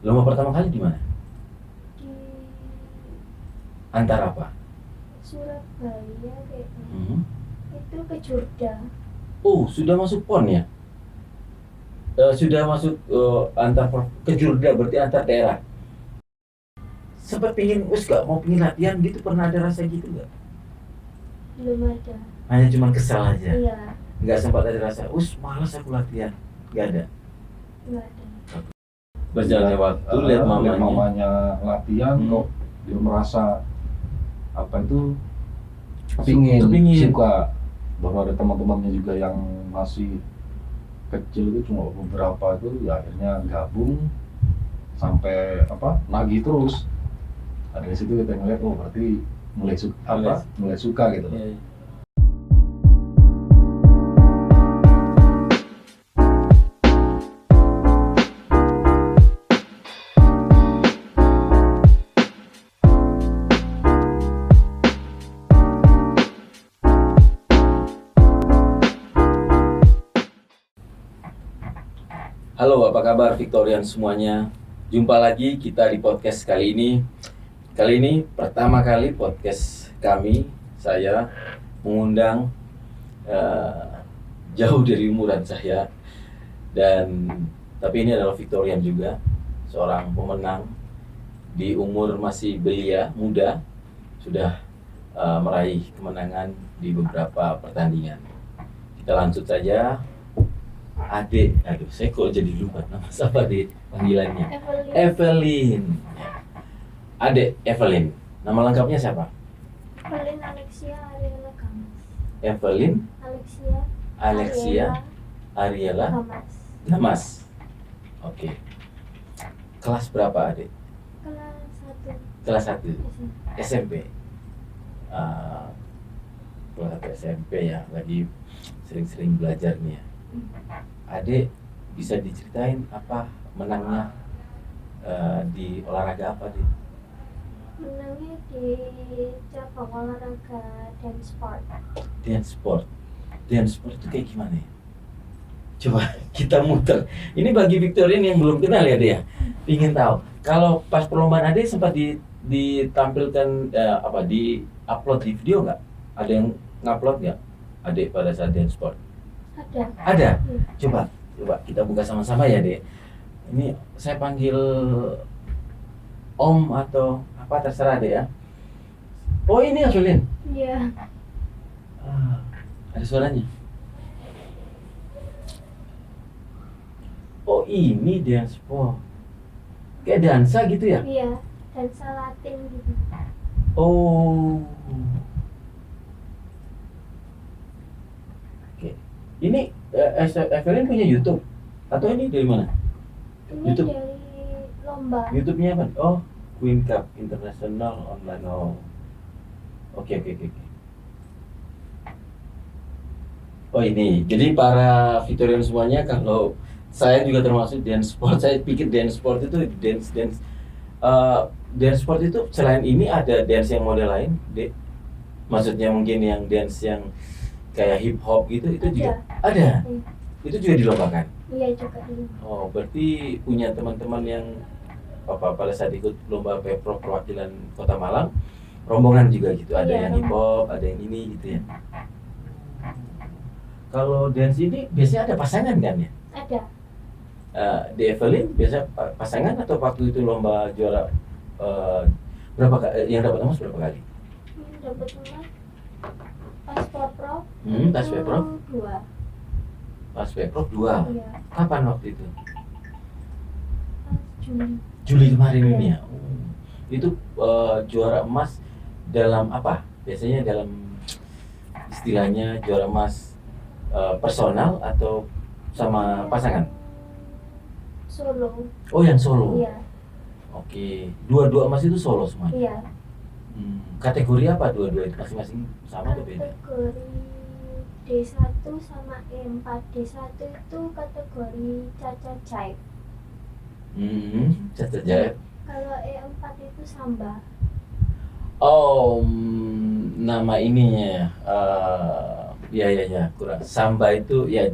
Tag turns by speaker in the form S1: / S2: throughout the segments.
S1: Lomba pertama kali di mana?
S2: Di
S1: Antar apa?
S2: Surabaya kayaknya. Itu ke Jogja.
S1: Oh, sudah masuk PON ya? Sudah masuk ke Jogja, berarti antar daerah. Sempat pingin, gak mau pingin latihan gitu, pernah ada rasa gitu gak?
S2: Belum ada.
S1: Hanya cuma kesal aja?
S2: Iya.
S1: Gak sempat ada rasa, malas aku latihan? Gak ada?
S2: Nggak ada.
S1: Berjalannya waktu, lihat
S3: mamanya latihan kok dia merasa apa itu pingin suka. Bahwa ada teman-temannya juga yang masih kecil itu cuma beberapa itu ya akhirnya gabung sampai nagih terus. Dari situ kita ngeliat berarti mulai suka gitu.
S1: Yeah. Halo, apa kabar Victorian semuanya? Jumpa lagi kita di podcast kali ini. Kali ini pertama kali podcast kami, saya mengundang jauh dari umuran saya. Tapi ini adalah Victorian juga, seorang pemenang di umur masih belia, muda, sudah meraih kemenangan di beberapa pertandingan. Kita lanjut saja. Adik, saya kok jadi lupa nama siapa di panggilannya? Evelyn. Adik Evelyn. Nama lengkapnya siapa?
S2: Evelyn Alexia Ariela Gamas.
S1: Evelyn
S2: Alexia
S1: Ariela Gamas. Oke. Kelas berapa, Adik?
S2: Kelas 1.
S1: Kelas 1. SMP. Kelas 1 SMP ya, lagi sering-sering belajar nih ya. Adik bisa diceritain apa menangnya di olahraga apa, Dik?
S2: Menangnya di cabang olahraga dance sport.
S1: Dance sport itu kayak gimana ya? Coba kita muter. Ini bagi Victorian yang belum kenal ya, dia. Ingin tahu. Kalau pas perlombaan Adik sempat ditampilkan di-upload di video nggak? Ada yang ngupload nggak Adik pada saat dance sport? Ada? Coba kita buka sama-sama ya, Dek. Ini saya panggil Om atau apa terserah deh ya. Oh, ini Evelyn.
S2: Iya.
S1: Ada suaranya. Oh, ini dance sport. Kayak dansa gitu ya?
S2: Iya, dansa Latin gitu.
S1: Oh. Ini Evelyn punya YouTube atau ini dari mana?
S2: Ini
S1: YouTube.
S2: dari lomba.
S1: YouTube-nya apa? Oh, Queen Cup International Online. Oh. Oke. Oh, ini. Jadi para Victorian semuanya, kalau saya juga termasuk dance sport, saya pikir dance sport itu dance sport itu selain ini ada dance yang model lain, Dek. Maksudnya mungkin yang dance yang kayak hip hop gitu, itu juga ada. Itu juga dilombakan.
S2: Iya juga.
S1: Oh, berarti punya teman-teman yang pada saat ikut lomba Pemprov perwakilan Kota Malang, rombongan juga gitu. Ada yang hip hop, ada yang ini gitu ya. Kalau dance ini biasanya ada pasangan kan ya?
S2: Ada.
S1: Di Evelyn biasa pasangan atau waktu itu lomba juara yang dapat emas berapa kali?
S2: Dapat emas pas Pemprov.
S1: Pas Pemprov 2. Pas Pemprov 2.
S2: Iya.
S1: Kapan waktu itu?
S2: Juli
S1: kemarin ini ya. Itu juara emas dalam apa? Biasanya dalam istilahnya juara emas personal atau sama pasangan?
S2: Solo.
S1: Oh, yang solo.
S2: Iya.
S1: Oke. Dua emas itu solo semuanya.
S2: Iya.
S1: Kategori apa dua-dua itu masing-masing sama atau beda?
S2: Kategori D1 sama E4. D1 itu kategori Caca Jive.
S1: Caca Jive.
S2: Kalau E4 itu Samba.
S1: Oh, nama ininya ya kurang. Samba itu ya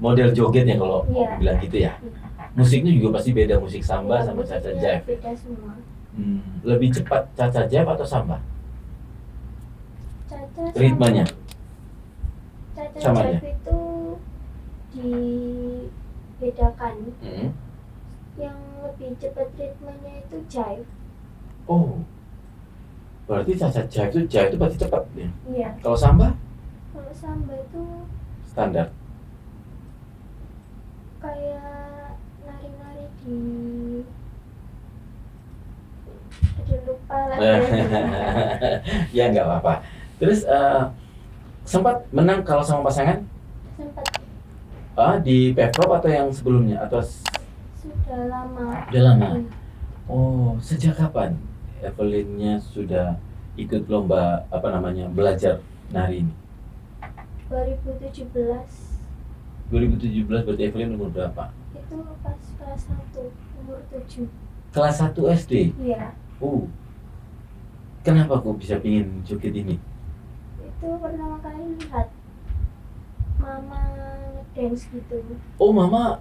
S1: model joget ya kalau bilang gitu ya. Musiknya juga pasti beda, musik samba
S2: Ya,
S1: sama Cha Cha
S2: musiknya
S1: Jive.
S2: beda semua.
S1: Lebih cepat Cha Cha Jive atau samba?
S2: Caca
S1: Ritmenya?
S2: Caca
S1: Sama
S2: Jive itu dibedakan. Yang lebih cepat ritmenya itu jive.
S1: Oh, berarti Cha Cha Jive itu pasti cepat ya?
S2: Iya.
S1: Kalau samba?
S2: Kalau samba itu
S1: Standar.
S2: kayak nari-nari di aduh lupa lagi.
S1: Ya nggak apa-apa. Terus sempat menang kalau sama pasangan?
S2: Sempat
S1: Di Pevprov atau yang sebelumnya atau
S2: sudah lama.
S1: udah lama?
S2: Iya.
S1: Oh, sejak kapan Evelynnya sudah ikut lomba belajar nari ini?
S2: 2017
S1: 2017 berarti Evelyn umur berapa?
S2: itu pas kelas 1 umur 7.
S1: Kelas 1 SD?
S2: Iya.
S1: Kenapa kok bisa pingin joget ini?
S2: Itu pertama kali lihat mama ngedance gitu.
S1: Oh, mama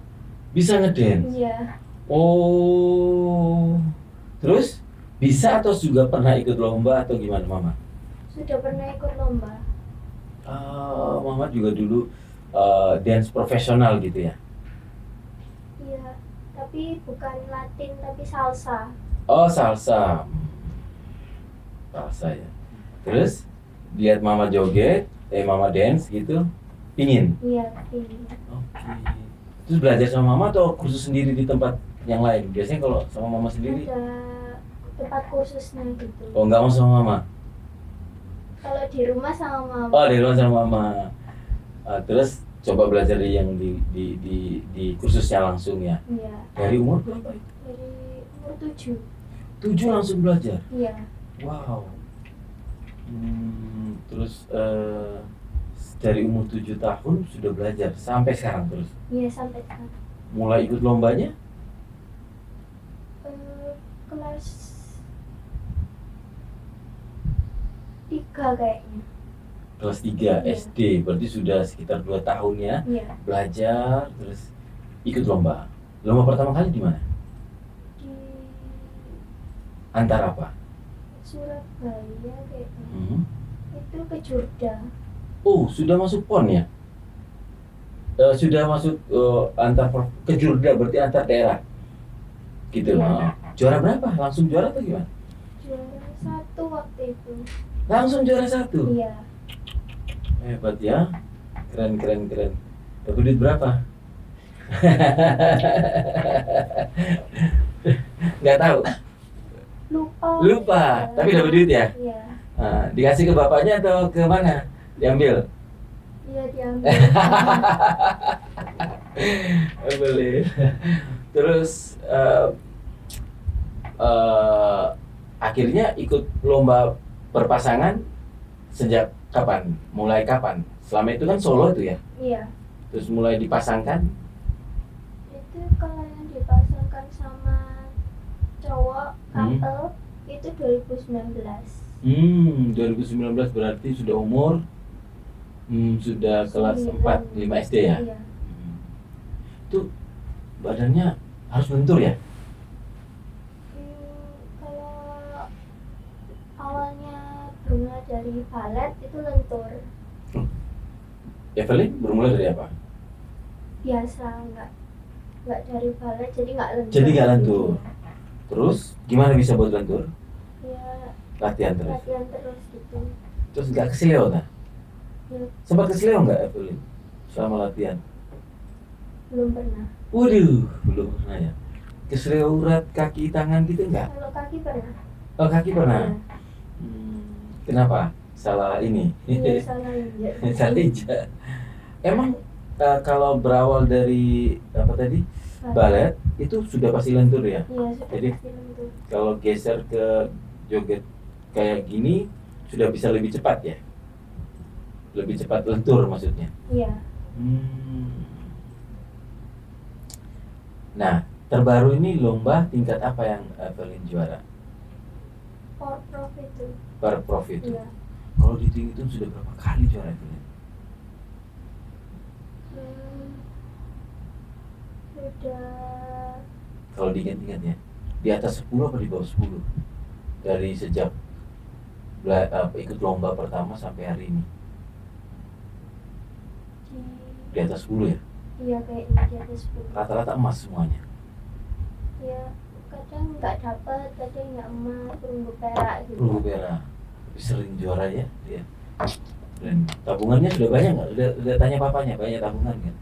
S1: bisa ngedance?
S2: Iya.
S1: Oh, terus bisa atau juga pernah ikut lomba atau gimana mama?
S2: Sudah pernah ikut lomba.
S1: Mama juga dulu dance profesional gitu ya?
S2: Iya. Tapi bukan Latin tapi salsa.
S1: Oh, salsa. Salsa ya. Terus lihat mama joget, mama dance gitu, pingin?
S2: Iya. Ini.
S1: Oke. Terus belajar sama mama atau kursus sendiri di tempat yang lain? Biasanya kalau sama mama sendiri,
S2: Ada tempat kursusnya gitu.
S1: oh nggak mau sama mama?
S2: Kalau di rumah sama mama.
S1: Oh, di luar sama mama. Terus coba belajar di kursusnya langsung ya.
S2: Iya.
S1: Dari umur berapa itu?
S2: Dari umur 7.
S1: 7 langsung belajar.
S2: Iya.
S1: Wow. Terus dari umur 7 tahun sudah belajar sampai sekarang terus.
S2: Iya sampai sekarang.
S1: Mulai ikut lombanya?
S2: Kelas 3 kayaknya.
S1: Kelas 3
S2: Iya.
S1: SD, berarti sudah sekitar 2 tahun ya
S2: Iya.
S1: belajar terus ikut lomba. Lomba pertama kali di mana?
S2: Di
S1: Antar apa?
S2: Surabaya kayaknya. Itu ke Jurda.
S1: Oh, sudah masuk PON ya? Sudah masuk ke Jurda, berarti antar daerah. Gitu.
S2: Iya.
S1: Juara berapa? Langsung juara atau gimana?
S2: Juara 1 waktu itu.
S1: Langsung juara 1.
S2: Iya.
S1: Hebat ya. Keren. Dapat duit berapa? Nggak tahu. Lupa. Tapi dapat duit ya?
S2: Iya.
S1: Dikasih ke bapaknya atau ke mana? Diambil?
S2: Iya diambil.
S1: Boleh. Terus akhirnya ikut lomba berpasangan sejak kapan? Mulai kapan? Selama itu kan solo itu ya?
S2: Iya.
S1: Terus mulai dipasangkan?
S2: Itu kalau yang dipasangkan sama cowok couple itu 2019.
S1: 2019 berarti sudah umur sudah kelas 4, 5 SD ya?
S2: Iya.
S1: Itu badannya harus lentur ya?
S2: Kalau awalnya bermula dari balet itu lentur.
S1: Evelyn bermula dari apa?
S2: Biasa nggak dari balet jadi nggak lentur.
S1: Jadi nggak lentur. Terus gimana bisa buat lentur?
S2: Ya
S1: Latihan terus.
S2: latihan terus gitu.
S1: Terus nggak kesleo nah?
S2: Ya,
S1: Sempat kesleo nggak Evelyn selama latihan?
S2: belum pernah.
S1: Waduh, belum pernah ya. Kesleo urat kaki tangan gitu nggak?
S2: Kalau kaki pernah.
S1: Oh, kaki pernah.
S2: Iya.
S1: Kenapa? Salah ini.
S2: Iya salah injak.
S1: Salah injak. Emang kalau berawal dari apa tadi balet itu sudah pasti lentur ya?
S2: Iya sudah
S1: Jadi-
S2: pasti lentur.
S1: Kalau geser ke joget kayak gini sudah bisa lebih cepat ya? Lebih cepat lentur maksudnya.
S2: Iya.
S1: Nah, terbaru ini lomba tingkat apa yang Evelyn juara?
S2: Porprov itu.
S1: Pevprov itu.
S2: Iya.
S1: Kalau dihitung sudah berapa kali juara Evelyn?
S2: Sudah
S1: Kalau diingat-ingat ya, di atas 10 apa di bawah 10? Dari sejak ikut lomba pertama sampai hari ini.
S2: di
S1: Di atas 10 ya?
S2: iya kayaknya di atas 10.
S1: Rata-rata emas semuanya.
S2: Ya kadang nggak dapat, kadang nggak emas, perunggu perak gitu.
S1: Perunggu perak. Tapi sering juara ya dia. Dan tabungannya sudah banyak nggak? Udah tanya papanya, banyak tabungan kan?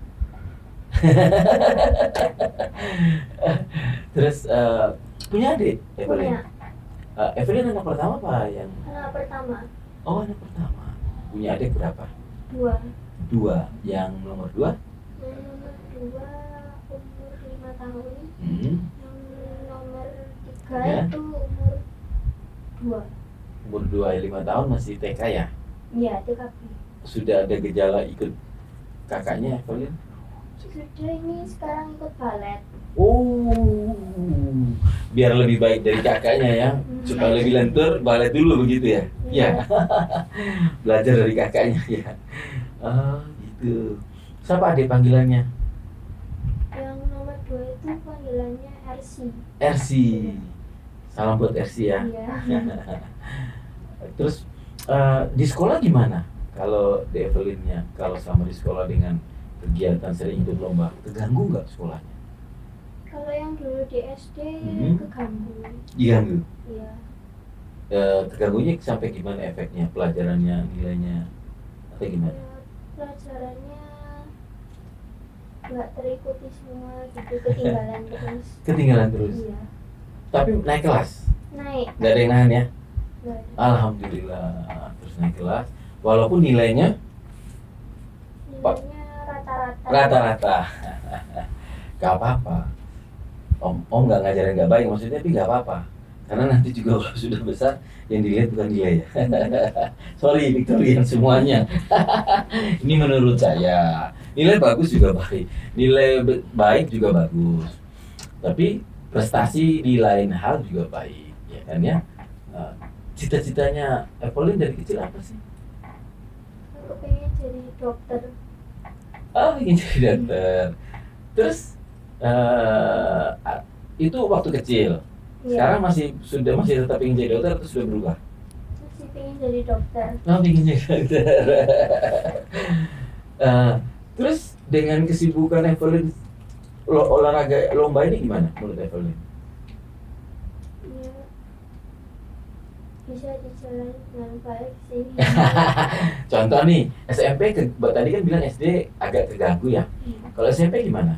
S1: Terus punya adik Evelyn?
S2: Punya
S1: Evelyn anak pertama apa yang?
S2: anak pertama
S1: Oh, anak pertama. Punya adik berapa?
S2: 2.
S1: 2. Yang nomor 2?
S2: Yang nomor 2 umur 5 tahun.
S1: Hmm.
S2: Yang nomor 3
S1: Ya.
S2: itu umur 2.
S1: Umur 2, 5 tahun masih TK ya?
S2: Iya, TKP.
S1: Sudah ada gejala ikut kakaknya Evelyn?
S2: Sudah, ini sekarang ikut balet.
S1: Oh, biar lebih baik dari kakaknya ya, supaya lebih lentur, balet dulu begitu ya? Ya, belajar dari kakaknya ya. Oh, gitu. Siapa adik panggilannya?
S2: Yang nomor 2 itu panggilannya RC.
S1: RC. Salam buat RC ya.
S2: Iya.
S1: Terus di sekolah gimana? Kalau di Evelyn-nya, kalau selama di sekolah dengan kegiatan sering ikut lomba, terganggu nggak sekolahnya?
S2: Kalau yang dulu di SD keganggu.
S1: Diganggu.
S2: Iya.
S1: Terganggunya sampai gimana efeknya? Pelajarannya, nilainya, atau gimana?
S2: Ya, pelajarannya nggak terikuti semua gitu, ketinggalan terus.
S1: Ketinggalan terus.
S2: Iya.
S1: Tapi naik kelas,
S2: Naik.
S1: nggak ada yang nahan ya?
S2: Nggak ada.
S1: Alhamdulillah, terus naik kelas. Walaupun nilainya
S2: Nilainya rata-rata.
S1: rata-rata, gak apa-apa. Om nggak ngajarin nggak baik maksudnya, tapi nggak apa-apa. Karena nanti juga kalau sudah besar yang dilihat bukan nilai ya. Sorry Victorian semuanya. Ini menurut saya nilai bagus juga baik, nilai baik juga bagus. Tapi prestasi di lain hal juga baik, ya kan ya. Cita-citanya Evelyn dari kecil apa sih?
S2: Aku pengen jadi dokter.
S1: Oh, ingin jadi dokter. Terus itu waktu kecil.
S2: Iya.
S1: Sekarang masih tetap ingin jadi dokter atau sudah berubah?
S2: Masih pengen jadi dokter.
S1: Oh, ingin jadi dokter. Terus dengan kesibukan Evelyn olahraga lomba ini gimana menurut Evelyn?
S2: Ya, bisa dijalani dengan baik sih.
S1: Contoh nih, SMP tadi kan bilang SD agak terganggu ya. Kalau SMP gimana?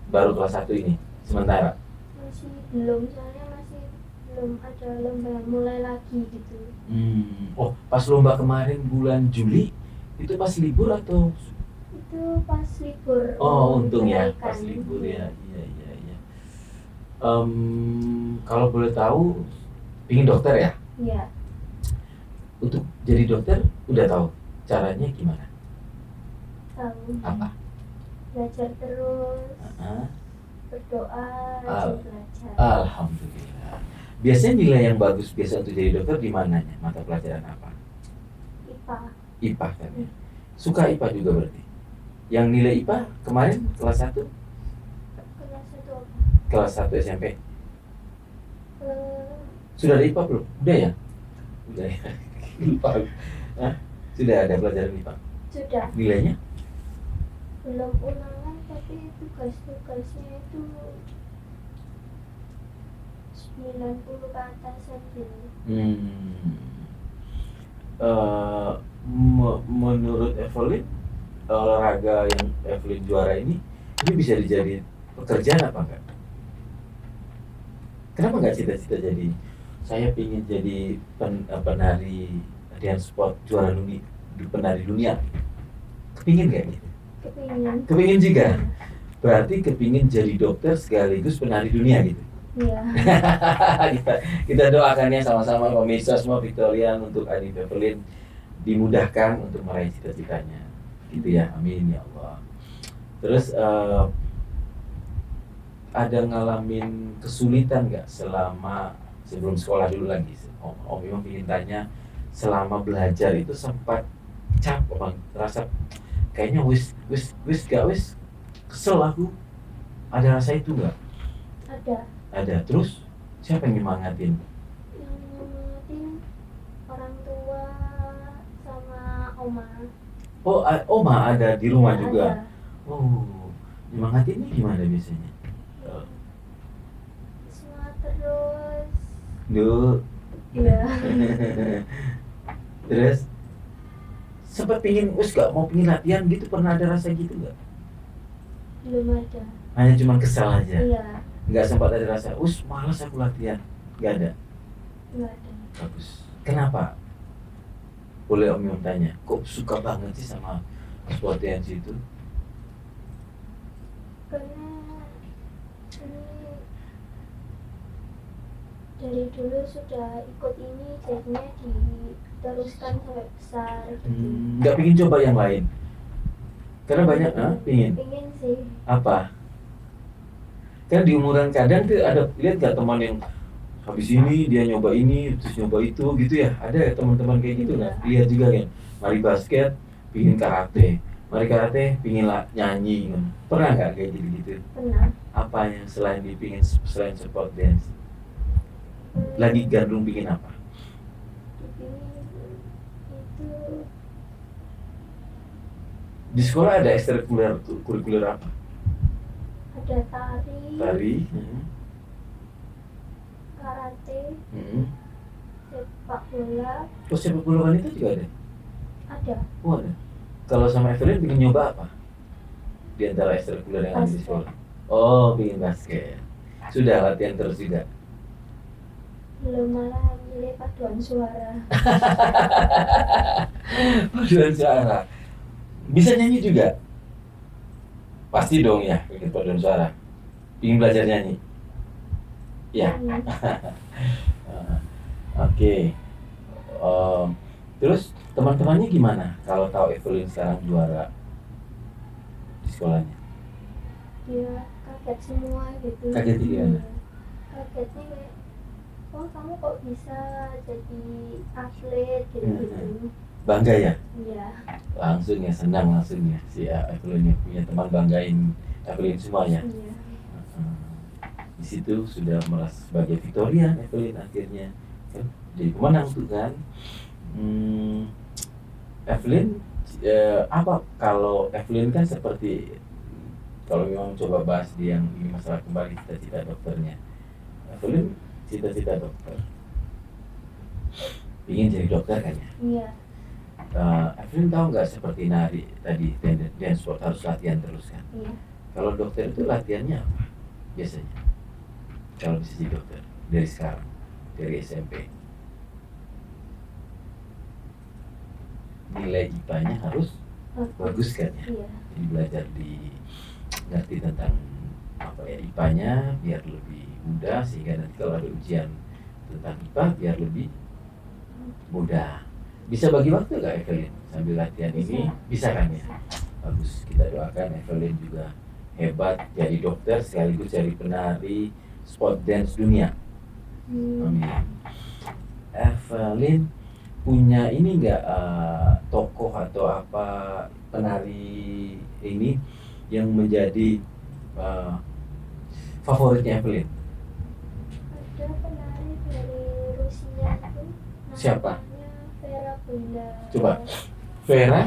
S1: Baru kelas 1 ini sementara.
S2: Masih belum, soalnya masih belum ada lomba yang mulai lagi gitu.
S1: Oh, pas lomba kemarin bulan Juli itu pas libur atau?
S2: Itu pas libur.
S1: Oh, untung ya,
S2: kenaikan.
S1: pas libur ya. Iya. Kalau boleh tahu, ingin dokter ya?
S2: Iya.
S1: Untuk jadi dokter udah tahu caranya gimana?
S2: Tahu.
S1: Apa?
S2: Belajar terus,
S1: Ah,
S2: berdoa,
S1: Al-
S2: rajin belajar.
S1: Alhamdulillah. Biasanya nilai yang bagus biasa untuk jadi dokter di mananya? Mata pelajaran apa?
S2: IPA.
S1: IPA kan ya? Suka IPA juga berarti? Yang nilai IPA kemarin kelas 1?
S2: Kelas 1 apa?
S1: Kelas 1 SMP.
S2: Eh,
S1: Sudah ada IPA belum? Udah ya? Udah ya? Lupa. Hah? Sudah ada pelajaran IPA?
S2: sudah.
S1: Nilainya?
S2: Belum ulangan, tapi tugas-tugasnya itu 90 ke atas saja.
S1: Menurut Evelyn, olahraga yang Evelyn juara ini bisa dijadiin pekerjaan apa enggak? Kenapa enggak cita-cita jadi, saya ingin jadi penari dance sport juara dunia, penari dunia? Kepingin nggak gitu?
S2: Kepingin.
S1: Kepingin juga. Berarti kepingin jadi dokter sekaligus penari dunia gitu.
S2: Iya.
S1: kita doakan ya sama-sama pemirsa semua Victorian untuk Adi Evelyn dimudahkan untuk meraih cita-citanya. Gitu ya, amin ya Allah. Terus ada ngalamin kesulitan nggak selama sebelum sekolah dulu lagi? Om memang ingin tanya, selama belajar itu sempat capek bang, terasa kayaknya wis kesel aku, Ada rasa itu nggak?
S2: Ada.
S1: Ada. Terus siapa yang nyemangatin?
S2: Yang nyemangatin orang tua sama oma.
S1: Oh, oma ada di rumah
S2: Iya,
S1: juga.
S2: ada.
S1: Oh, nyemangatinnya gimana biasanya?
S2: Semua terus.
S1: Duh.
S2: Iya.
S1: Terus sempat pingin gak mau pingin latihan gitu, pernah ada rasa gitu nggak?
S2: Belum ada.
S1: Hanya cuma kesal aja.
S2: Iya.
S1: Nggak sempat ada rasa, malas aku latihan. Nggak ada.
S2: Nggak ada.
S1: Bagus. Kenapa? Boleh Om Yom tanya, kok suka banget sih sama sport dance itu?
S2: Karena ini dari dulu sudah ikut ini, jadinya diteruskan sampai besar gitu.
S1: Nggak pingin coba yang lain? Karena banyak, pingin.
S2: Pingin sih.
S1: Apa? Kan di umuran kadang tuh ada, lihat gak teman yang habis ini dia nyoba ini terus nyoba itu gitu ya, ada ya teman-teman kayak gitu nggak? Lihat juga kan, mari basket pingin karate, mari karate pingin nyanyi kan? Pernah nggak kayak gitu?
S2: Pernah.
S1: Apa yang selain dipingin, selain sport dance lagi gandrung pingin apa?
S2: Dipingin itu
S1: Di sekolah ada ekstrakurikuler apa?
S2: ada tari, karate, sepak bola.
S1: Oh, sepak bola wanita juga ada?
S2: Ada.
S1: Oh, ada. Kalau sama Evelyn pengen nyoba apa? Di antara ekstrakurikuler yang ada di
S2: Basket.
S1: sekolah? Oh, pengen basket. Sudah latihan terus juga?
S2: Belum, malah milih paduan suara.
S1: Paduan suara. Bisa nyanyi juga? Pasti dong ya, bikin paduan suara. Ingin belajar nyanyi? Ya. Oke. Terus teman-temannya gimana kalau tahu Evelyn sekarang juara di sekolahnya?
S2: Dia kaget semua gitu.
S1: Kaget gimana?
S2: Kagetnya kayak, oh kamu kok bisa jadi atlet gitu-gitu.
S1: Bangga ya?
S2: Iya.
S1: Langsung ya, senang langsung ya si Evelyn punya teman, banggain Evelyn semua ya.
S2: Iya.
S1: Di situ sudah merasa sebagai Victoria Evelyn akhirnya kan jadi pemenang tuh kan. Evelyn apa kalau Evelyn kan seperti, kalau memang coba bahas di yang ini masalah kembali cita-cita dokternya, Evelyn cita-cita dokter, ingin jadi dokter kan ya?
S2: Iya.
S1: Evelyn tahu nggak seperti nari tadi, dance sport harus latihan terus kan?
S2: Iya.
S1: Kalau dokter itu latihannya apa biasanya? Kalau bisa jadi dokter dari sekarang, dari SMP, nilai IPA-nya harus bagus kan ya?
S2: Iya.
S1: Jadi belajar ngerti tentang apa ya IPA-nya biar lebih mudah, sehingga nanti kalau ada ujian tentang IPA biar lebih mudah. Bisa bagi waktu nggak Evelyn sambil latihan ini? Bisa kan ya? Bagus, kita doakan Evelyn juga hebat jadi dokter sekaligus jadi penari sport dance dunia. Amin. Evelyn punya ini nggak tokoh atau apa penari ini yang menjadi favoritnya Evelyn?
S2: Ada penari dari Rusia itu.
S1: Siapa?
S2: Namanya Vera Bonda.
S1: Coba. Vera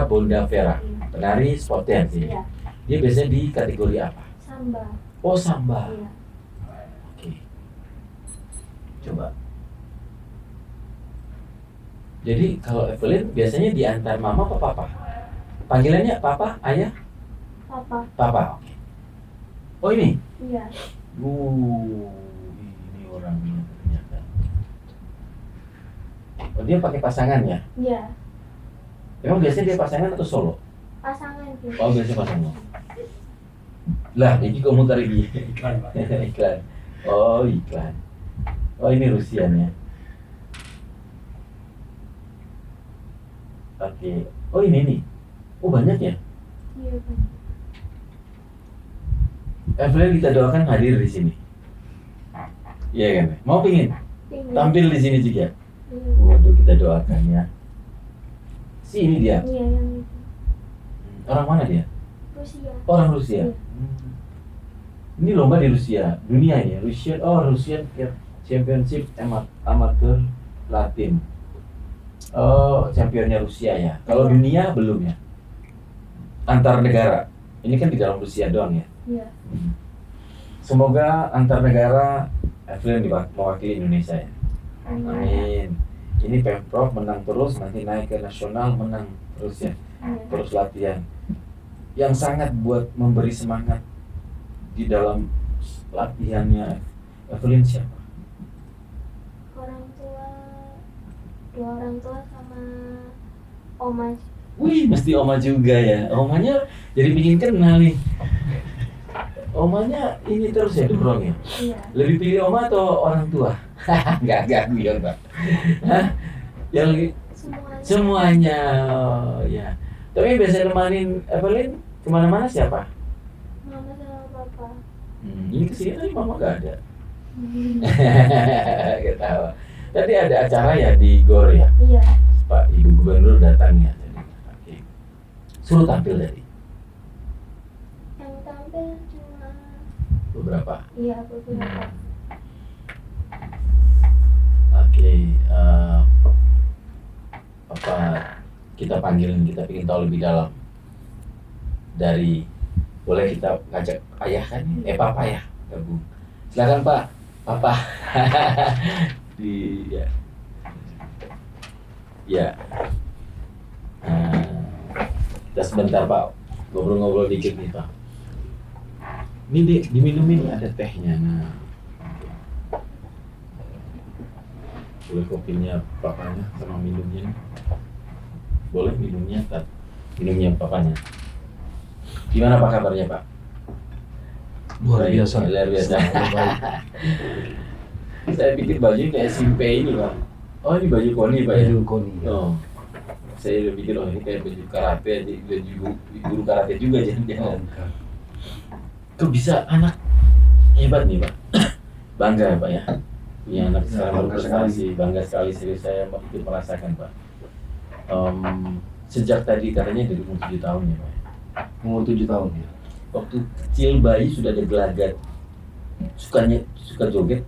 S1: Bonda Vera, penari sport dance ya.
S2: Iya.
S1: Dia biasanya di kategori apa?
S2: Samba.
S1: Oh, samba.
S2: Iya.
S1: Oke. Coba. Jadi kalau Evelyn biasanya diantar mama apa papa? Panggilannya papa, ayah?
S2: Papa.
S1: Papa. Oke. Oh ini.
S2: Iya.
S1: Ini orangnya ternyata. Oh, dia pakai pasangan ya?
S2: Iya.
S1: Emang biasanya dia pasangan atau solo?
S2: Pasangan gitu.
S1: Oh, biasanya pasangan. Lah, ini juga muter lagi. Iklan. Oh, iklan. Oh, ini Rusianya. Oke. Oh, ini nih. Oh, banyak ya?
S2: Iya kan.
S1: Evelyn kita doakan hadir di sini. Iya kan? Mau pingin
S2: Pingin.
S1: tampil di sini juga?
S2: Iya.
S1: Waduh, kita doakan ya. Si ini dia.
S2: Iya yang itu.
S1: Orang mana dia?
S2: Rusia.
S1: Orang Rusia.
S2: Iya.
S1: Ini lomba di Rusia, dunia ya, Russian Championship Amateur Latin. Oh, championnya Rusia ya. Kalau
S2: Iya.
S1: dunia belum ya. Antar negara. Ini kan di dalam Rusia doang ya.
S2: Iya.
S1: Semoga antar negara Evelyn mewakili Indonesia ya.
S2: Amin.
S1: Amin. Ini Pemprov menang terus, nanti naik ke nasional menang terus ya.
S2: Iya.
S1: Terus latihan. Yang sangat buat memberi semangat di dalam latihannya Evelyn siapa?
S2: Orang tua, 2 orang tua sama oma.
S1: Wih, mesti oma juga ya. Omanya jadi bikin kenal nih. Omanya ini terus ya dorong ya.
S2: Iya.
S1: Lebih pilih oma atau orang tua? Enggak biar Pak. Hah? Yang semuanya, oh, ya. Tapi biasa nemanin Evelyn kemana-mana siapa?
S2: Mama sama papa.
S1: Ini kesini tadi mama gak ada. Gak tahu. Tadi ada acara ya di GOR ya.
S2: Iya.
S1: Pak Ibu Gubernur datang ya. Oke. Suruh tampil tadi.
S2: Yang tampil cuma
S1: Beberapa.
S2: iya beberapa.
S1: Oke. Apa kita panggilin, kita ingin tahu lebih dalam dari, boleh kita ngajak ayah kan? Papa ya gabung. Silakan Pak. Papa. Ya. Ya. Kita sebentar Pak, ngobrol-ngobrol dikit nih Pak. Ini diminumin ada tehnya. Nah, boleh kopinya papanya sama minumnya. Boleh minumnya papanya. Gimana Pak kabarnya Pak?
S3: Luar
S1: Baik,
S3: biasa.
S1: luar biasa.
S3: Baik.
S1: Saya pikir baju kayak SMP ini Pak. Oh ini baju koni Pak ya?
S3: Baju koni.
S1: Oh, saya udah pikir ini kayak baju karate aja, baju guru karate juga
S3: Oh,
S1: jangan-jangan.
S3: bukan.
S1: Kok bisa anak hebat nih Pak? Bangga ya Pak ya? Punya anak
S3: Ya,
S1: sekarang
S3: bangga
S1: berprestasi, bangga sekali serius saya ikut merasakan Pak. Sejak tadi katanya dari umur 7 tahun ya Pak.
S3: Umur 7 tahun ya.
S1: Waktu kecil bayi sudah ada gelagat, suka joget.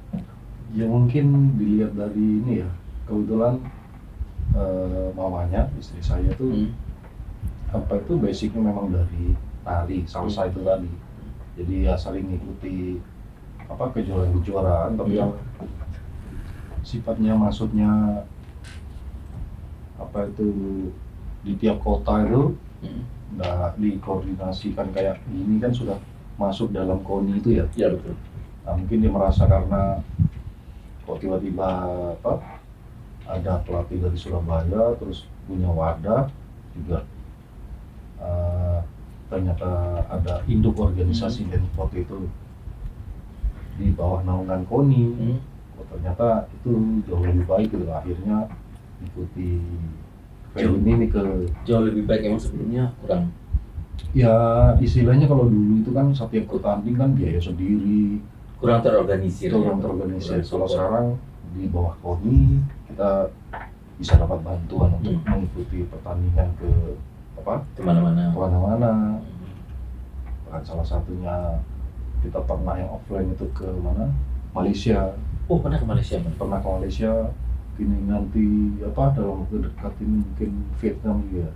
S3: Ya mungkin dilihat dari ini ya. Kebetulan mamanya, istri saya tuh apa itu basicnya memang dari tari, salsa itu tadi. Jadi ya saling ngikuti apa kejuaraan-kejuaraan, tapi yang sifatnya maksudnya apa itu di tiap kota itu nggak dikoordinasikan kayak ini kan sudah masuk dalam KONI itu ya.
S1: Ya betul.
S3: Nah, mungkin dia merasa karena kok tiba-tiba apa ada pelatih dari Surabaya terus punya wadah juga ternyata ada induk organisasi dan waktu itu di bawah naungan KONI. Oh, ternyata itu jauh lebih baik gitu, akhirnya ikuti ini ke
S1: Jauh lebih baik, emang sebelumnya kurang.
S3: ya istilahnya kalau dulu itu kan setiap pertanding kan biaya sendiri,
S1: Kurang terorganisir.
S3: kurang terorganisir. Kalau sekarang di bawah KONI kita bisa dapat bantuan untuk mengikuti pertandingan ke apa
S1: Kemana-mana.
S3: Bahkan salah satunya kita pernah yang offline itu ke mana, Malaysia.
S1: Oh pernah ke Malaysia Pak?
S3: Pernah ke Malaysia, kini nanti apa dalam waktu dekat ini mungkin Vietnam juga.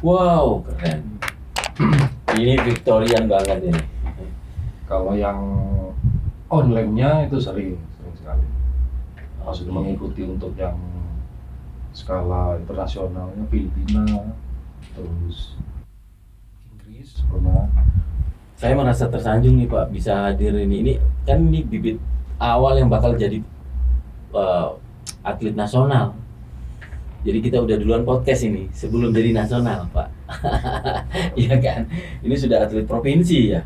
S1: Wow keren. Ini Victorian banget ini.
S3: Kalau yang online-nya itu sering sekali. Maksudnya mengikuti untuk yang skala internasionalnya Filipina, terus Inggris pernah.
S1: Saya merasa tersanjung nih Pak bisa hadir ini. Ini kan ini bibit awal yang bakal jadi atlet nasional. Jadi kita udah duluan podcast ini sebelum jadi nasional Pak. Iya kan? Ini sudah atlet provinsi ya.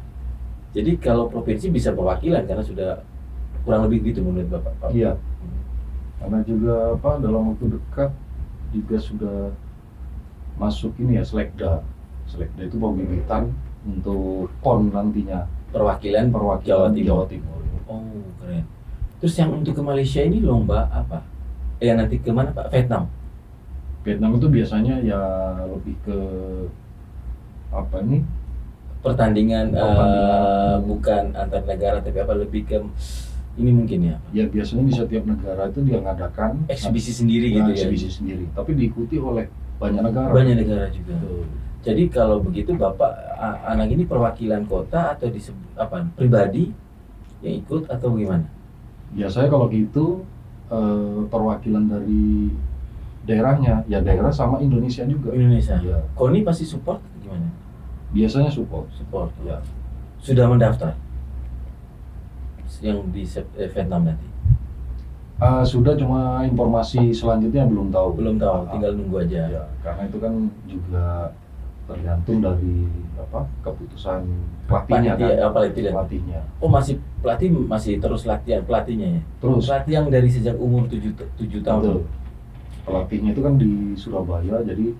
S1: Jadi kalau provinsi bisa perwakilan karena sudah kurang lebih gitu menurut Bapak Pak.
S3: Iya. Karena juga apa dalam waktu dekat juga sudah masuk ini ya Selekda. Selekda itu pembibitan untuk PON nantinya.
S1: Perwakilan
S3: Jawa Timur.
S1: Oh keren. Terus yang untuk ke Malaysia ini lomba apa? Nanti kemana Pak? Vietnam.
S3: Vietnam itu biasanya ya lebih ke apa ini
S1: pertandingan,
S3: Pertandingan.
S1: bukan antar negara tapi apa lebih ke ini mungkin ya
S3: Ya biasanya di setiap negara itu dia ngadakan
S1: eksibisi sendiri
S3: ya,
S1: gitu ya.
S3: eksibisi sendiri, tapi diikuti oleh banyak negara.
S1: Banyak negara juga.
S3: Betul.
S1: Jadi kalau begitu Bapak anak ini perwakilan kota atau pribadi yang ikut atau gimana?
S3: Ya saya kalau gitu perwakilan dari daerahnya, ya daerah sama Indonesia juga.
S1: Indonesia.
S3: Ya,
S1: KONI pasti support atau gimana?
S3: biasanya support.
S1: Support.
S3: Ya.
S1: Sudah mendaftar yang di Vietnam nanti?
S3: Sudah, cuma informasi selanjutnya belum tahu.
S1: Belum tahu, tinggal nunggu aja.
S3: Ya, karena itu kan juga tergantung dari keputusan pelatihnya
S1: Panitia,
S3: kan. Pelatihnya.
S1: Oh pelatih masih terus latihan pelatihnya ya?
S3: Terus
S1: Pelatih yang dari sejak umur 7 tahun.
S3: betul. Pelatihnya itu kan di Surabaya, jadi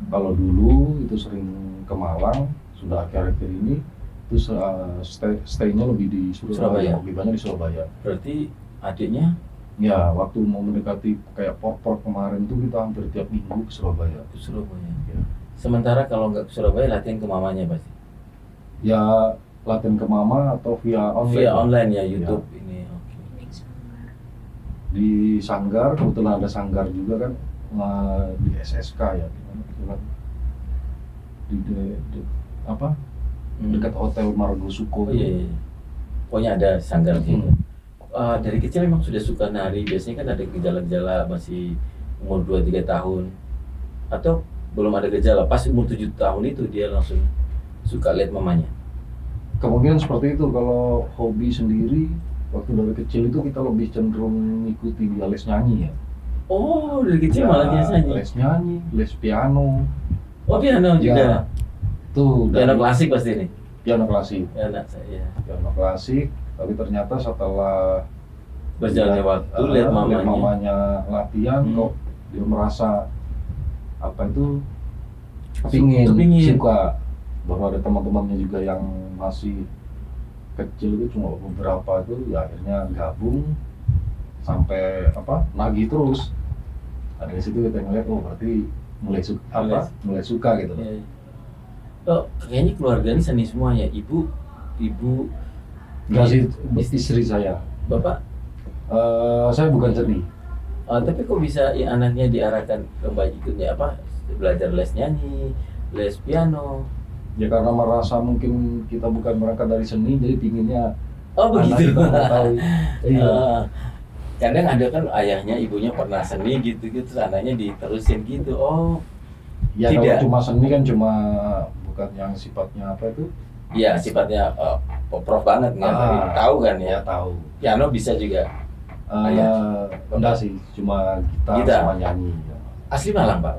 S3: kalau dulu itu sering ke Malang, sudah akhir-akhir ini itu stay-nya lebih di
S1: Surabaya.
S3: Lebih banyak di Surabaya.
S1: Berarti adiknya
S3: Ya, waktu mau mendekati kayak Porprov kemarin itu kita hampir tiap minggu ke Surabaya.
S1: ke Surabaya.
S3: Ya.
S1: Sementara kalau nggak ke Surabaya latihan ke mamanya pasti.
S3: Ya, latihan ke mama atau via online.
S1: Via online ya YouTube ini. Oke.
S3: Di Sanggar, kebetulan ada Sanggar juga kan, di SSK ya, kebetulan dekat Hotel Margo Suko.
S1: Oh iya. Pokoknya ada sanggar gitu. Dari kecil memang sudah suka nari. Biasanya kan ada gejala-gejala masih umur 2-3 tahun. Atau belum ada gejala, pas umur 7 tahun itu dia langsung suka lihat mamanya.
S3: Kemungkinan seperti itu. Kalau hobi sendiri, waktu dari kecil itu kita lebih cenderung ngikuti dia les nyanyi ya.
S1: Oh, dari kecil
S3: Ya,
S1: malah dia nyanyi.
S3: Les nyanyi, les piano.
S1: Oh, piano juga.
S3: Tuh,
S1: Piano klasik pasti nih.
S3: piano klasik.
S1: Anak saya.
S3: Piano klasik, tapi ternyata setelah
S1: Berjalannya waktu lihat mamanya.
S3: latihan
S1: Hmm.
S3: kok dia merasa kepingin, suka. Bahwa ada teman-temannya juga yang masih kecil itu cuma beberapa itu, ya akhirnya gabung sampai nagih terus. Nah, dari situ kita ngeliat, oh berarti mulai suka gitu.
S1: Iya. Oh, kayaknya keluarga ini seni semua ya. Ibu,
S3: Enggak sih, istri saya.
S1: bapak.
S3: Saya bukan seni.
S1: Tapi kok bisa ya, anaknya diarahkan ke ikutnya belajar les nyanyi, les piano.
S3: Ya karena merasa mungkin kita bukan berangkat dari seni, jadi pinginnya
S1: Oh
S3: anak
S1: begitu.
S3: kita mau tahu. Iya.
S1: Kadang ada kan ayahnya, ibunya pernah seni gitu, terus anaknya diterusin gitu. Oh,
S3: Ya
S1: tidak.
S3: kalau cuma seni kan cuma bukan yang sifatnya itu?
S1: iya sifatnya prof banget nggak? Tahu kan ya?
S3: Ya tahu.
S1: Piano bisa juga.
S3: Enggak sih, cuma gitar
S1: Gitar.
S3: sama nyanyi. Ya.
S1: Asli Malang Pak.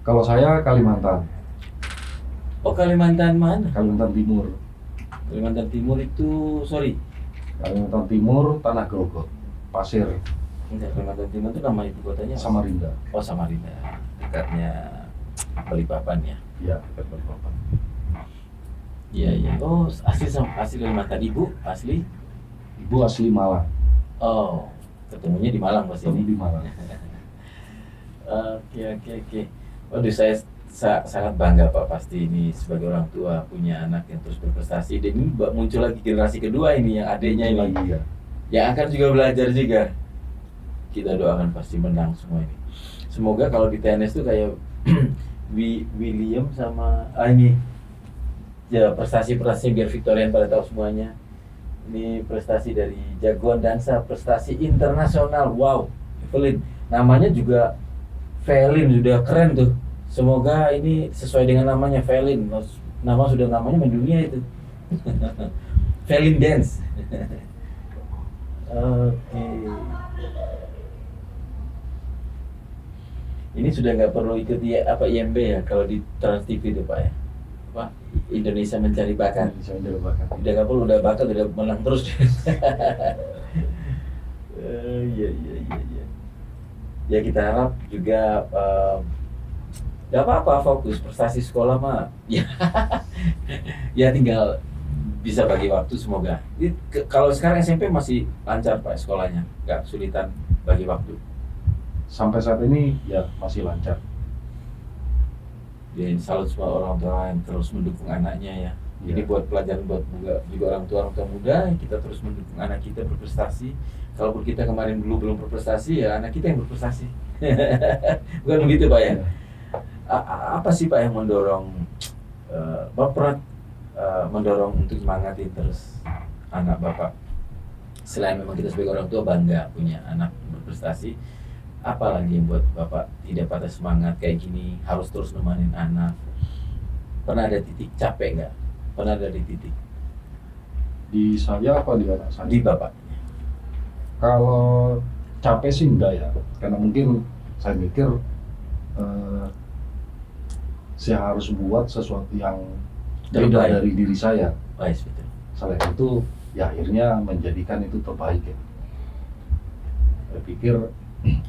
S3: Kalau saya Kalimantan,
S1: Oh Kalimantan mana?
S3: Kalimantan Timur.
S1: Kalimantan Timur itu, sorry.
S3: Kalimantan Timur, Tanah Grogot, Pasir,
S1: Enggak, Kalimantan Timur itu nama ibu kotanya apa?
S3: Samarinda.
S1: Oh Samarinda, dekatnya Balikpapan ya.
S3: Ya, dekat Balikpapan.
S1: Iya iya. Oh asli Kalimantan. Ibu asli?
S3: Ibu asli Malang.
S1: Oh ketemunya di Malang pasti
S3: Ketemu
S1: ini.
S3: di Malang.
S1: Oke. Waduh saya sangat bangga Pak, pasti ini sebagai orang tua punya anak yang terus berprestasi, dan ini muncul lagi generasi kedua ini yang adiknya ini
S3: Lagi ya.
S1: yang akan juga belajar juga. Kita doakan pasti menang semua ini. Semoga kalau di tenis tuh kayak William sama ini ya, prestasi biar Victorian pada tahu semuanya. Ini prestasi dari jagoan dansa, prestasi internasional. Wow, Evelyn. Namanya juga Velin, sudah keren tuh. Semoga ini sesuai dengan namanya, Velin. Namanya mendunia itu. Velin Dance. Oke. Ini sudah nggak perlu ikut IMB ya kalau di Trans TV itu Pak ya. Indonesia Mencari Bakat.
S3: Bisa menjadi bakat.
S1: Udah nggak perlu, udah bakat, udah menang terus. Iya. Ya kita harap juga nggak apa-apa, fokus prestasi sekolah mah. Ya tinggal bisa bagi waktu semoga. Kalau sekarang SMP masih lancar Pak sekolahnya, nggak kesulitan bagi waktu.
S3: Sampai saat ini ya masih lancar.
S1: Ya salut semua orang tua yang terus mendukung anaknya ya. Ini buat pelajaran buat juga orang tua muda, kita terus mendukung anak kita berprestasi. Kalaupun kita kemarin dulu belum berprestasi, ya anak kita yang berprestasi. Bukan begitu Pak ya? Apa sih Pak yang mendorong Bapak mendorong untuk semangatin terus anak Bapak? Selain memang kita sebagai orang tua bangga punya anak berprestasi, apa lagi yang buat Bapak tidak patah semangat kayak gini, harus terus nemanin anak? Pernah ada titik capek nggak? Pernah ada di titik?
S3: Di saya apa di anak saya?
S1: Di Bapak?
S3: Kalau capek sih enggak ya, karena mungkin saya mikir saya harus buat sesuatu yang terbaik dari diri saya.
S1: Baik, betul.
S3: Selain itu, ya akhirnya menjadikan itu terbaik ya. Saya pikir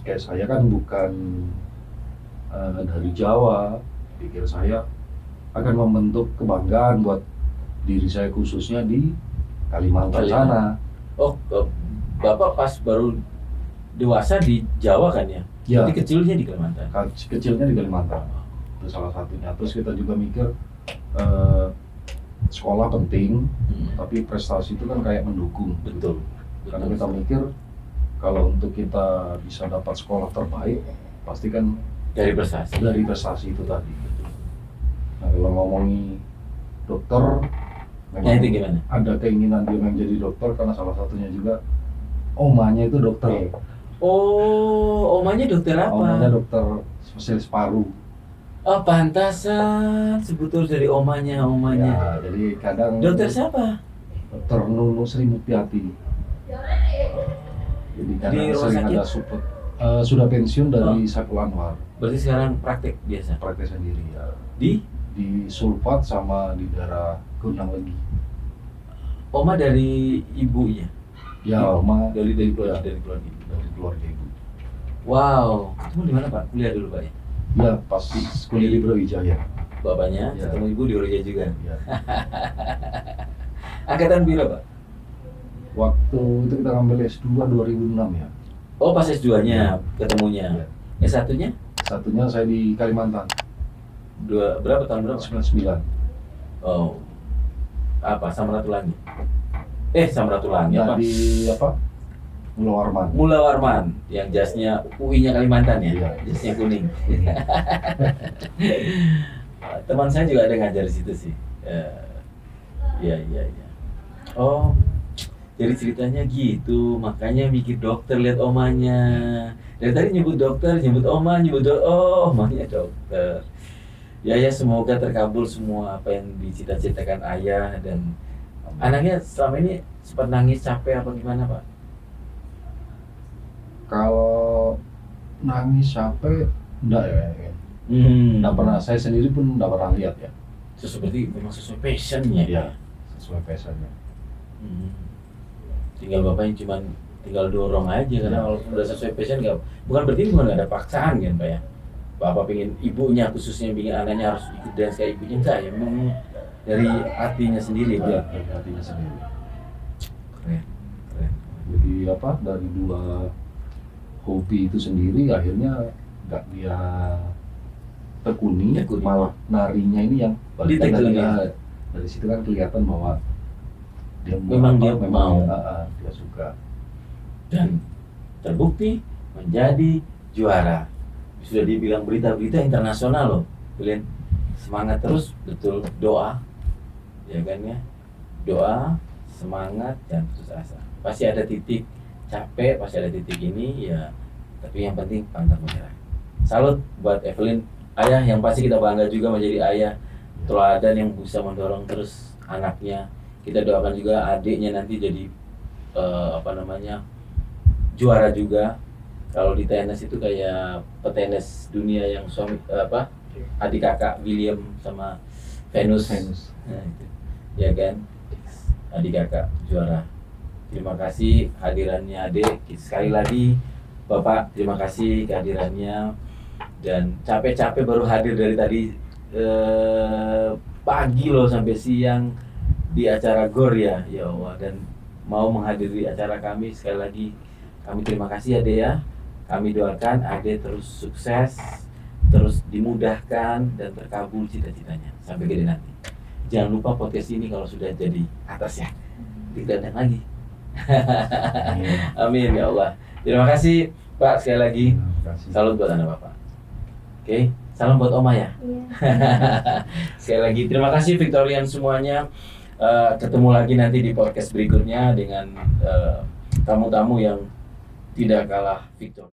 S3: kayak saya kan bukan dari Jawa, pikir saya akan membentuk kebanggaan buat diri saya khususnya di Kalimantan sana.
S1: Oh, Bapak pas baru dewasa di Jawa kan ya?
S3: Ya.
S1: Jadi kecilnya di Kalimantan?
S3: Kecilnya di Kalimantan, itu salah satunya. Terus kita juga mikir sekolah penting, tapi prestasi itu kan kayak mendukung.
S1: Betul.
S3: Karena kita mikir kalau untuk kita bisa dapat sekolah terbaik, pasti kan
S1: dari prestasi
S3: itu tadi. Nah, kalau ngomongi dokter,
S1: nah, itu gimana?
S3: Ada keinginan dia menjadi dokter karena salah satunya juga omanya itu dokter.
S1: Oh, omanya dokter apa?
S3: Omanya dokter spesialis paru.
S1: Oh, pantasan sebetulnya dari omanya.
S3: Ya, jadi kadang
S1: dokter siapa?
S3: Dokter Nunu Sri Mupiati. Jadi kadang
S1: Di rumah
S3: sering
S1: sakit?
S3: ada support. Sudah pensiun dari Saiful Anwar.
S1: Berarti sekarang praktek biasa?
S3: Praktek sendiri ya. Di Sulfat sama di daerah Gunung Legi.
S1: Oma dari ibunya?
S3: Ya, oma
S1: dari keluarga
S3: dari keluarga ibu.
S1: Wow, ketemu di mana Pak? Kuliah dulu Pak ya?
S3: Ya, pas kuliah di Brawijaya.
S1: Bapaknya
S3: Ya.
S1: ketemu ibu di Brawijaya juga.
S3: Ya.
S1: Angkatan berapa Pak?
S3: Waktu itu kita ngambil S2 2006 ya.
S1: Oh, pas S2-nya ketemunya.
S3: Ya.
S1: S1-nya?
S3: Satunya saya di Kalimantan.
S1: Berapa tahun berapa?
S3: 99.
S1: Oh. Apa? Samratulangi? Samratulangi
S3: Ya,
S1: apa?
S3: di apa? Mula Warman.
S1: Mula Warman, yang jasnya UI-nya Kalimantan ya?
S3: Iya.
S1: Jasnya kuning. Teman saya juga ada ngajar di situ sih. Iya. Oh, jadi ceritanya gitu, makanya mikir dokter lihat omanya. Dari tadi nyebut dokter, nyebut oma, omanya dokter. Ya semoga terkabul semua apa yang dicita-citakan ayah dan anaknya. Selama ini sempat nangis capek apa gimana Pak?
S3: Kalau nangis capek enggak ya. Enggak pernah, saya sendiri pun enggak pernah lihat ya.
S1: Seperti memang sesuai passionnya.
S3: Iya, sesuai passionnya.
S1: Tinggal bapaknya cuman tinggal dorong aja karena kalau udah sesuai passion bukan berarti nggak ada paksaan kan Pak ya. Bapak pengen ibunya khususnya pengen anaknya harus ikut dance kayak ibunya, enggak ya, memang dari hatinya sendiri Pak.
S3: Iya, dari hatinya sendiri.
S1: Keren.
S3: Jadi apa, dari dua hobi itu sendiri akhirnya nggak dia tekuni, malah narinya ini yang balik lagi dari situ kan kelihatan bahwa dia
S1: memang dia mau,
S3: dia suka
S1: dan terbukti menjadi juara. Sudah dibilang berita-berita internasional loh. Kalian semangat terus, betul, doa ya kan ya, doa, semangat dan putus asa. Pasti ada titik capek, pasti ada titik ini ya, tapi yang penting pantang menyerah. Salut buat Evelyn, ayah yang pasti kita bangga juga menjadi ayah teladan yang bisa mendorong terus anaknya. Kita doakan juga adiknya nanti jadi juara juga. Kalau di tenis itu kayak petenis dunia yang adik kakak William sama Venus. Nah, itu. Ya kan, adik kakak juara. Terima kasih hadirannya adik. Sekali lagi Bapak, terima kasih kehadirannya. Dan capek-capek baru hadir dari tadi pagi loh sampai siang di acara GOR ya Allah, dan mau menghadiri acara kami. Sekali lagi kami terima kasih Ade ya. Kami doakan Ade terus sukses, terus dimudahkan dan terkabul cita-citanya sampai gede nanti. jangan lupa podcast ini kalau sudah jadi atas ya, digandeng lagi. Amin ya Allah. Terima kasih Pak sekali lagi.
S3: Terima kasih.
S1: Salut buat Anda Bapak. Oke, salam buat Oma ya.
S2: Iya.
S1: Sekali lagi terima kasih Victorian semuanya. Ketemu lagi nanti di podcast berikutnya dengan tamu-tamu yang tidak kalah Victor.